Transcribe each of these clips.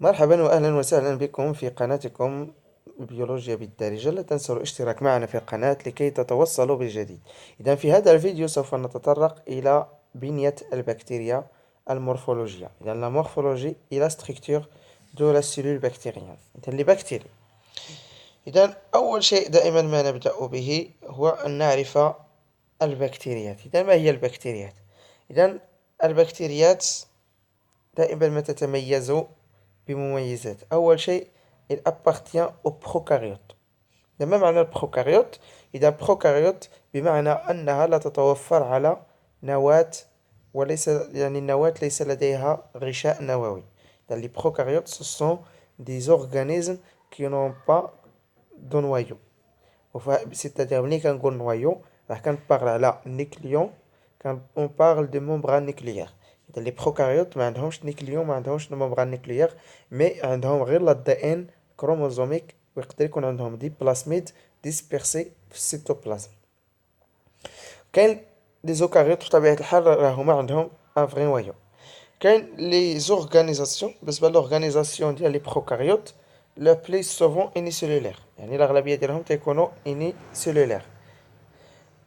مرحبا وأهلا وسهلا بكم في قناتكم بيولوجيا بالدارجة. لا تنسوا الاشتراك معنا في القناة لكي تتوصلوا بالجديد. إذا في هذا الفيديو سوف نتطرق إلى بنية البكتيريا، المورفولوجيا، إذا لا مورفولوجي إلى structure de la cellule bactérienne، إذا البكتيريا. إذا أول شيء دائما ما نبدأ به هو أن نعرف البكتيريات. إذا ما هي البكتيريات؟ إذا البكتيريات دائما ما تتميز بمميزات. أول شيء il appartient au prokaryote. ما معنى البروكاريوت؟ إذا بروكاريوت بمعنى أنها لا تتوفر على نواة، وليس يعني النواة ليس لديها غشاء نووي. Dans les prokaryotes, ce sont des organismes qui n'ont pas de noyau. C'est-à-dire ملي كنقول نوايو راه كنبارل على نيكليون، كان on parle de membrane nucléaire. إذا لي بروكاريوت ما عندهمش نيكليون، ما عندهمش ممبران نيكليير، مي عندهم غير لا دي ان كروموزوميك، ويقدر يكون عندهم دي بلاسميد ديسبيرسي في السيتوبلازم. كاين لي زوكاريوت بطبيعة الحال راه هما عندهم ان فري نوايو. كاين لي زورغانيزاسيون. بالنسبة لورغانيزاسيون ديال لي بروكاريوت لو بلي سوفون اني سيلولير، يعني الأغلبية ديالهم تيكونوا اني سيلولير.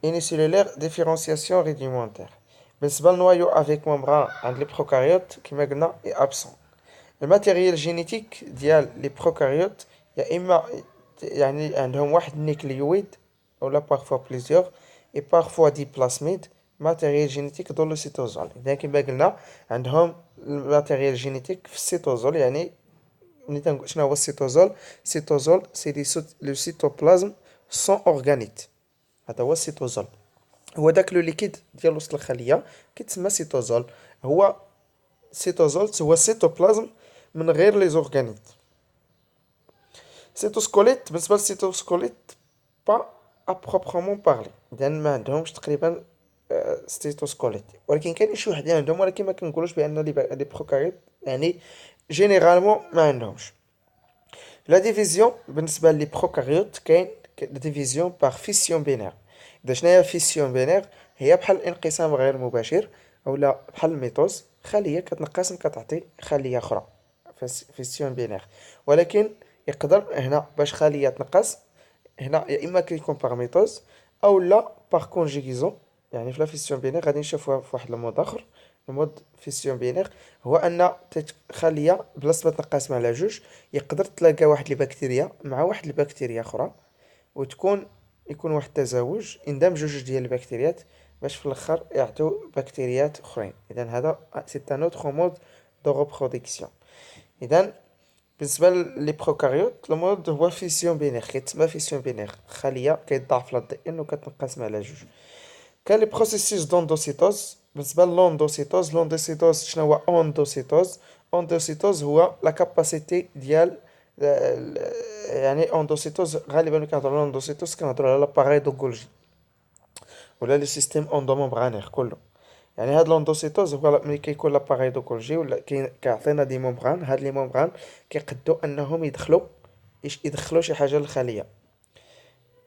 Unicellulaire différenciation rudimentaire. بالنسبة للنوايو افيك ممبران عند لي بروكاريوت كيما قلنا اي ابسون. الماتيريال جينيتيك ديال لي بروكاريوت يا اما يعني عندهم واحد النيكليويد اولا بارفوا بليزيور اي بارفوا دي بلاسميد ماتيريال جينيتيك دو لو سيتوزول. اذا كيما قلنا عندهم الماتيريال جينيتيك في السيتوزول. يعني ملي تنقول شنو هو السيتوزول؟ السيتوزول سي لو سيتوبلازم سون اورغانيت. هذا هو السيتوزول، هو داك لو ليكيد ديال وسط الخليه كيتسمى سيتوزول. هو سيتوزول هو السيتوبلازم من غير لي زورغانيت. سيتوسكوليت، بالنسبه للسيتوسكوليت با ابروبرمون بارلي، اذا ما عندهمش تقريبا سيتوسكوليت، ولكن كاين شي وحدين عندهم، ولكن ما كنقولوش بان لي بروكاريوت يعني جينيرالمون ما عندهمش. لا ديفيزيون بالنسبه لي بروكاريوت كاين ديفيزيون باغ فيسيون بينير. اذا شناهي فيسيون بينير؟ هي بحال الانقسام غير مباشر، اولا بحال الميتوز، خليه كتنقسم كتعطي خليه اخرى، فيسيون بينير. ولكن يقدر هنا باش خليه تنقص، هنا يا اما كيكون باغ ميتوز او لا باغ كونجيغيزون. يعني في لا فيسيون بينير غادي نشوفوها في واحد المود اخر. المود فيسيون بينير هو ان خليه بلاصه ما تنقسم على جوج يقدر تلاقى واحد البكتيريا مع واحد البكتيريا اخرى، يكون واحد التزاوج، اندمج جوج ديال البكتيريات باش في الاخر يعطيو بكتيريات اخرين. اذا هذا سي ان اوتر مود دو ريبرودكسيون. اذا بالنسبه لي بروكاريوت المود هو فيسيون بينير، كيتسمى فيسيون بينير، خليه كيتضاعف لا دي ان وكتنقسم على جوج. كاين لي بروسيسوس دوندوسيتوز. بالنسبه للوندوسيتوز، لوندوسيتوز شنو هو اوندوسيتوز؟ اوندوسيتوز هو لا كاباسيتي ديال يعني اوندوسيتوز غالبا ملي كنهضروا على اوندوسيتوز كنهضروا على لاباغاي دو غولجي ولا لو سيستيم اوندومومبرانير كله. يعني هاد لوندوسيتوز هو ملي كيكون لاباغاي دو غولجي ولا كيعطينا دي مومبران. هاد لي مومبران كيقدو انهم يدخلوا شي حاجه للخليه.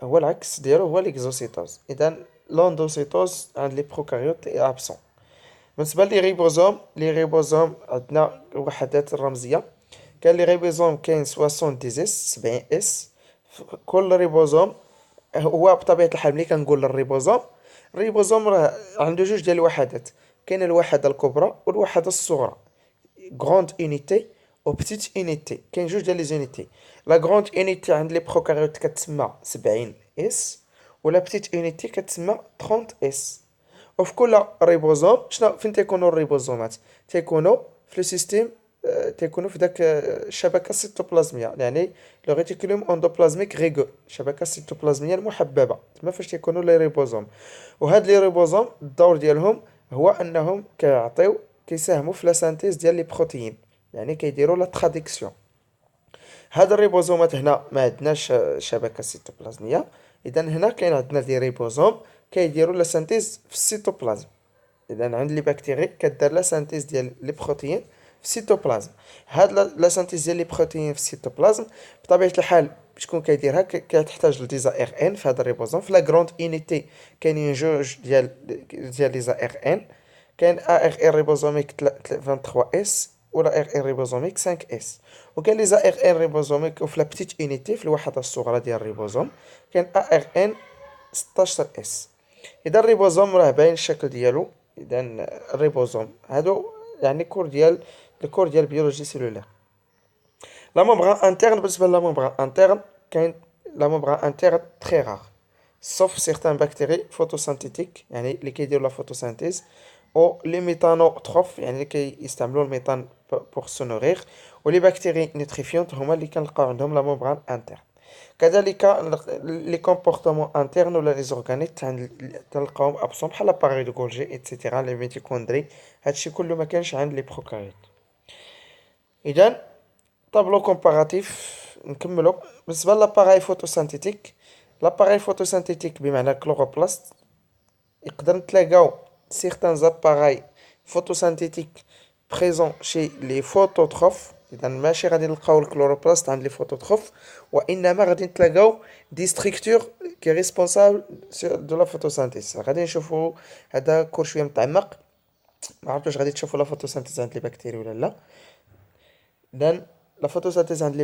هو العكس ديالو هو ليكزوسيتوز. اذا لوندوسيتوز عند لي بروكاريوت ابسون. بالنسبه لي ريبوزوم، لي ريبوزوم عندنا الوحدات الرمزيه. كاين لي ريبوزوم كاين 70 اس 70 اس. كل ريبوزوم هو بطبيعه الحال ملي كنقول الريبوزوم، الريبوزوم راه عنده جوج ديال الوحدات. كاين الوحده الكبرى والوحده الصغرى، غروند اونيتي و بتيت اونيتي. كاين جوج ديال لي زونيتي. لا غروند اونيتي عند لي بروكاريوت كتسمى 70 اس، ولا بتيت اونيتي كتسمى 30 اس. وفي كل ريبوزوم فين تيكونوا الريبوزومات؟ تيكونوا في لو سيستيم، تيكونوا في داك الشبكه السيتوبلازميه، يعني لو ريتيكولوم اندوبلازميك ريغو، الشبكه السيتوبلازميه المحببه، تما فاش تيكونوا لي ريبوزوم. وهاد لي ريبوزوم الدور ديالهم هو انهم كيساهموا في لا سانتيز ديال لي بروتيين، يعني كيديروا لا تراديكسيون. هاد الريبوزومات هنا ما عندناش شبكه سيتوبلازميه، اذا هنا كاين عندنا دي ريبوزوم كيديروا لا سانتيز في السيتوبلازم. اذا عند لي بكتيري كدير لا سانتيز ديال لي بروتيين في السيتوبلازم. هاد لا سانتيز ديال لي بروتيين في السيتوبلازم بطبيعه الحال شكون كيديرها؟ كتحتاج لديزا ار ان في هذا الريبوزوم. في لا غروند اونيتي كاينين جوج ديال ليزا ار ان. كاين ا ار ان ريبوزوميك 23 اس ولا ار ان ريبوزوميك 5 اس. وكاين لي زا ار ان ريبوزوميك وفي لا بتيت اونيتي في الوحده الصغرى ديال الريبوزوم كاين ا ار ان 16 اس. اذا الريبوزوم راه باين الشكل ديالو. اذا الريبوزوم هادو يعني الكور ديال البيولوجي سيلولير. لا ممبران انترن بالنسبه لا ممبران انترن كاين لا ممبران انترن تري رار sauf certains bactéries photosynthetiques يعني اللي كيديروا لا فوتوسينثيز او لي ميثانوتروف يعني اللي كيستعملوا الميثان بور سو نورير ولي بكتيري نيتريفيونت هما اللي كنلقاو عندهم لا ممبران انترن. كذلك لي كومبورتمون انترن ولا لي زورغانيت تلقاهم ابسون بحال لاباري دو غولجي ايتترا لي ميتوكوندري. هادشي كله ما كانش عند لي بروكاريوت. اذا طابلو كومباراتيف نكملو بالنسبه لاباراي فوتوسينثيتيك. لاباراي فوتوسينثيتيك بمعنى كلوروبلاست يقدر نتلاقاو سيغتان زاباراي فوتوسينثيتيك بريزون شي لي فوتوتروف. اذا ماشي غادي نلقاو الكلوروبلاست عند لي فوتوتروف وانما غادي نتلاقاو دي ستركتور كي ريسبونسابل دو لا فوتوسينثيز. غادي نشوفو هذا كور شويه متعمق. ما عرفتش غادي تشوفوا لا فوتوسينثيز عند لي بكتيري ولا لا. اذا لا فوتوسينثيز عند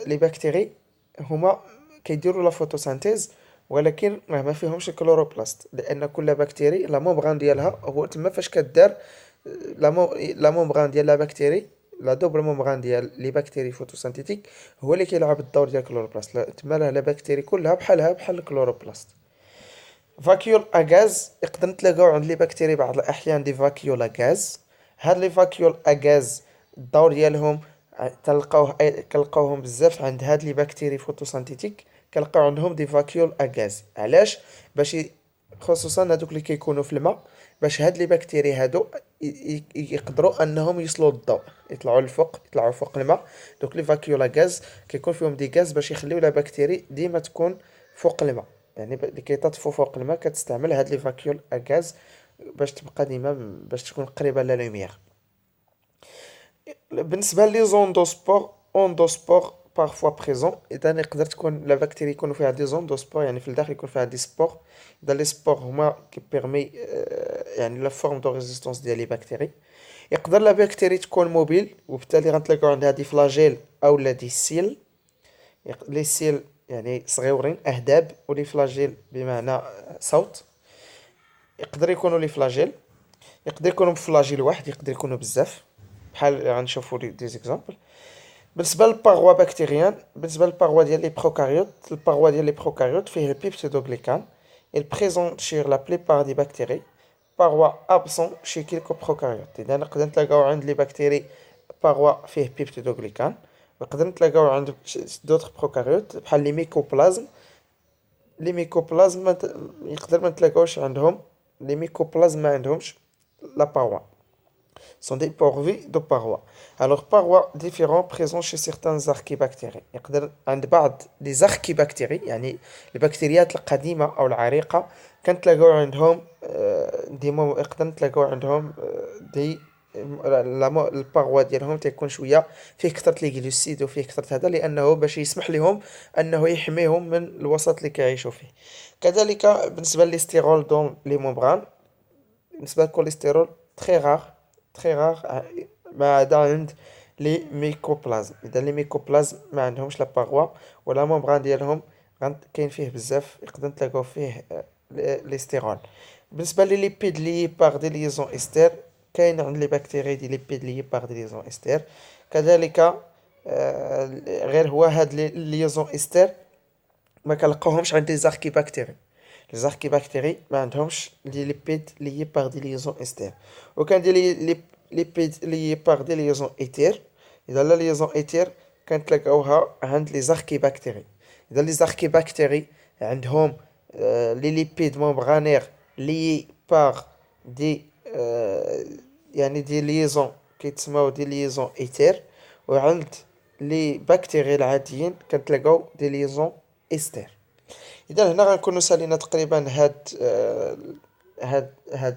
لي بكتيري هما كيديروا لا فوتوسينثيز ولكن ما فيهمش الكلوروبلاست لان كل بكتيري لا ممبران ديالها هو تما فاش كدار لا ممبران ديال لا بكتيري لا دوبل ممبران ديال لي بكتيري فوتوسينثيتيك هو اللي كيلعب الدور ديال الكلوروبلاست. تما لا بكتيري كلها بحال الكلوروبلاست. فاكيول اغاز يقدر نتلاقاو عند لي بكتيري بعض الاحيان دي فاكيول اغاز. هاد لي فاكيول اغاز الدور ديالهم كنلقاوهم بزاف عند هاد لي بكتيري فوتوسينثيتيك. كنلقاو عندهم دي فاكيول اغاز علاش باش خصوصا هادوك اللي كيكونوا في الماء باش هاد لي بكتيري هادو يقدروا انهم يوصلوا للضوء يطلعوا للفوق يطلعوا فوق الماء. دوك لي فاكيول اغاز كيكون فيهم دي غاز باش يخليو لا بكتيري ديما تكون فوق الماء يعني لكي تطفو فوق الماء كتستعمل هاد لي فاكيول اغاز باش تبقى ديما باش تكون قريبه لا لوميير. بالنسبه لي زوندوسبور اوندوسبور بارفوا بريزون. اذا يقدر تكون لا بكتيري يكونوا فيها دي زوندوسبور يعني في الداخل يكون فيها دي سبور. اذا لي سبور هما كيبيرمي يعني لا فورم دو ريزيستونس ديال لي بكتيري. يقدر لا بكتيري تكون موبيل وبالتالي غنتلاقاو عندها دي فلاجيل او لا دي سيل. لي سيل يعني صغيورين اهداب ولي فلاجيل بمعنى صوت. يقدر يكونوا لي فلاجيل يقدر يكونوا بفلاجيل واحد يقدر يكونوا بزاف بحال غنشوفوا دي زيكزامبل. بالنسبه للباروا بكتيريان بالنسبه للباروا ديال لي بروكاريوت الباروا ديال لي بروكاريوت فيه البيبتيدوغليكان il présente chez la plupart des bactéries paroi absent chez quelques prokaryotes. اذا نقدر نتلاقاو عند لي بكتيري باروا فيه بيبتيدوغليكان ونقدر نتلاقاو عند دوطخ بروكاريوت بحال لي ميكوبلازم. لي ميكوبلازم يقدر ما نتلاقاوش عندهم لي ميكوبلازم ما عندهمش la paroi sont dépourvus de parois. Alors, parois différents présents chez certains archibactéries. يقدر عند بعض les archibactéries يعني البكتيريات القديمة أو العريقة كنتلاقاو عندهم يقدر نتلاقاو عندهم دي الباروا ديالهم تيكون شويه فيه كثرة لي غلوسيد وفيه كثرة هذا لانه باش يسمح لهم انه يحميهم من الوسط اللي كيعيشوا فيه. كذلك بالنسبه للستيرول دون لي ممبران بالنسبه للكوليسترول تري رار ما عدا عند لي ميكوبلازم. اذا لي ميكوبلازم ما عندهمش لا باغوا ولا ممبران ديالهم كاين فيه بزاف يقدر نتلاقاو فيه لي ستيرول. بالنسبه لي ليبيد لي باغ دي ليزون استير كاين عند لي بكتيري دي ليبيد لي باغ دي ليزون استير. كذلك غير هو هاد لي ليزون استير ما كنلقاوهمش عند لي زاركي بكتيري. لي زاركي بكتيري ما عندهمش لي ليبيد لي باغ دي ليزون استير. وكان دي لي ليبيد لي باغ دي ليزون ايتير. اذا لا ليزون ايتير كنتلاقاوها عند لي زاركي بكتيري. اذا لي زاركي بكتيري عندهم لي ليبيد ممبرانير لي باغ دي يعني دي ليزون كيتسموا دي ليزون ايتير. وعند لي بكتيري العاديين كنتلاقاو دي ليزون استير. اذا هنا غنكونوا سالينا تقريبا هاد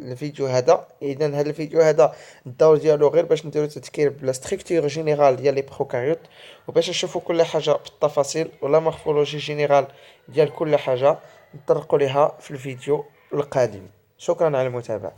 الفيديو هذا. اذا هاد الفيديو هذا الدور ديالو غير باش نديرو تذكير بلا ستركتور جينيرال ديال لي بروكاريوت وباش نشوفوا كل حاجه بالتفاصيل ولا مورفولوجي جينيرال ديال كل حاجه نطرقوا ليها في الفيديو القادم. شكرا على المتابعه.